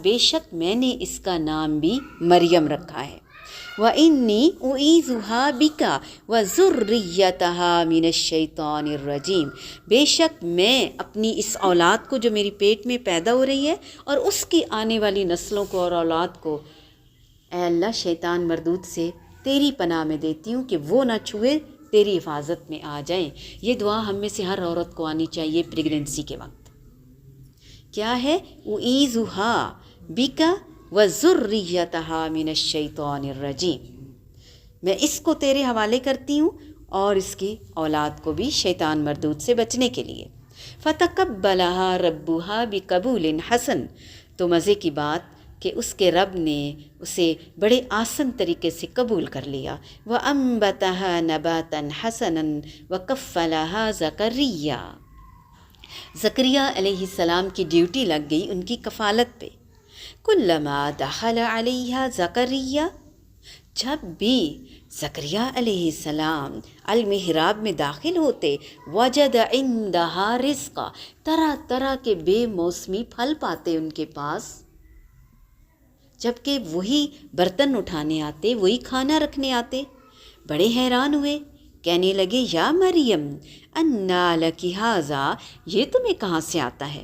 بے شک میں نے اس کا نام بھی مریم رکھا ہے۔ وَإِنِّي أُعِيذُهَا بِكَ وَذُرِّيَّتَهَا مِنَ الشَّيْطَانِ الرَّجِيمِ، بے شک میں اپنی اس اولاد کو جو میری پیٹ میں پیدا ہو رہی ہے اور اس کی آنے والی نسلوں کو اور اولاد کو، اے اللہ شیطان مردود سے تیری پناہ میں دیتی ہوں کہ وہ نہ چھوئے، تیری حفاظت میں آ جائیں۔ یہ دعا ہم میں سے ہر عورت کو آنی چاہیے پریگننسی کے وقت۔ کیا ہے؟ اُعِیذُهَا بِكَ وَذُرِّيَّتَهَا مِنَ الشَّيْطَانِ الرَّجِيمِ، میں اس کو تیرے حوالے کرتی ہوں اور اس کی اولاد کو بھی شیطان مردود سے بچنے کے لیے۔ فَتَقَبَّلَهَا رَبُّهَا بِقَبُولٍ حَسَن، تو مزے کی بات کہ اس کے رب نے اسے بڑے آسن طریقے سے قبول کر لیا۔ وَأَنبَتَهَا نَبَاتًا حَسَنًا وَكَفَّلَهَا زَكَرِيَّا، زکریا علیہ السلام کی ڈیوٹی لگ گئی ان کی کفالت پہ۔ کلما دخل علیہا زکریا، جب بھی زکریا علیہ السلام المحراب میں داخل ہوتے، وجد عندہا رزقا، طرح طرح کے بے موسمی پھل پاتے ان کے پاس، جبکہ وہی برتن اٹھانے آتے، وہی کھانا رکھنے آتے۔ بڑے حیران ہوئے، کہنے لگے یا مریم انا لکی ھذا، یہ تمہیں کہاں سے آتا ہے؟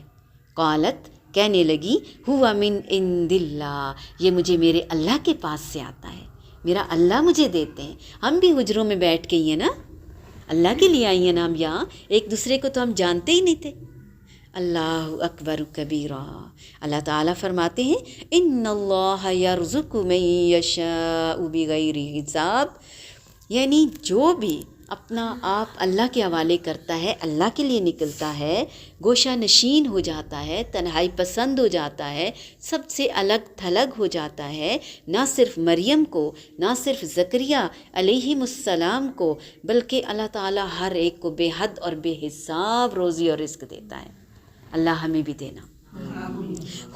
قالت، کہنے لگی ہوا من عند اللہ، یہ مجھے میرے اللہ کے پاس سے آتا ہے، میرا اللہ مجھے دیتے ہیں۔ ہم بھی حجروں میں بیٹھ کے ہی ہیں نا، اللہ کے لیے آئی ہیں نا ہم یہاں، ایک دوسرے کو تو ہم جانتے ہی نہیں تھے۔ اللہ اکبر کبیرا، اللہ تعالیٰ فرماتے ہیں ان اللہ یرزق من یشاء بغیر حساب، یعنی جو بھی اپنا آپ اللہ کے حوالے کرتا ہے، اللہ کے لیے نکلتا ہے، گوشہ نشین ہو جاتا ہے، تنہائی پسند ہو جاتا ہے، سب سے الگ تھلگ ہو جاتا ہے، نہ صرف مریم کو، نہ صرف زکریا علیہم السلام کو، بلکہ اللہ تعالیٰ ہر ایک کو بے حد اور بے حساب روزی اور رزق دیتا ہے۔ اللہ ہمیں بھی دینا۔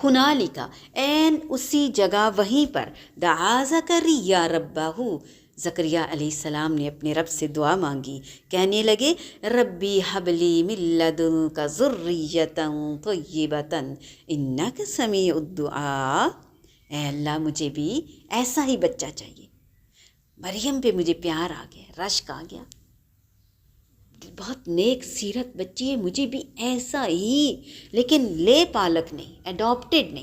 ہنالکا، این اسی جگہ وہیں پر، دعا زکریا ربہ، زکریا علیہ السلام نے اپنے رب سے دعا مانگی، کہنے لگے ربی حبلی من لدنک ذریۃ طیبۃ انک سمیع الدعاء، اے اللہ مجھے بھی ایسا ہی بچہ چاہیے۔ مریم پہ مجھے پیار آ گیا، رشک آ گیا، بہت نیک سیرت بچی ہے، مجھے بھی ایسا ہی، لیکن لے پالک نہیں، اڈاپٹیڈ نہیں۔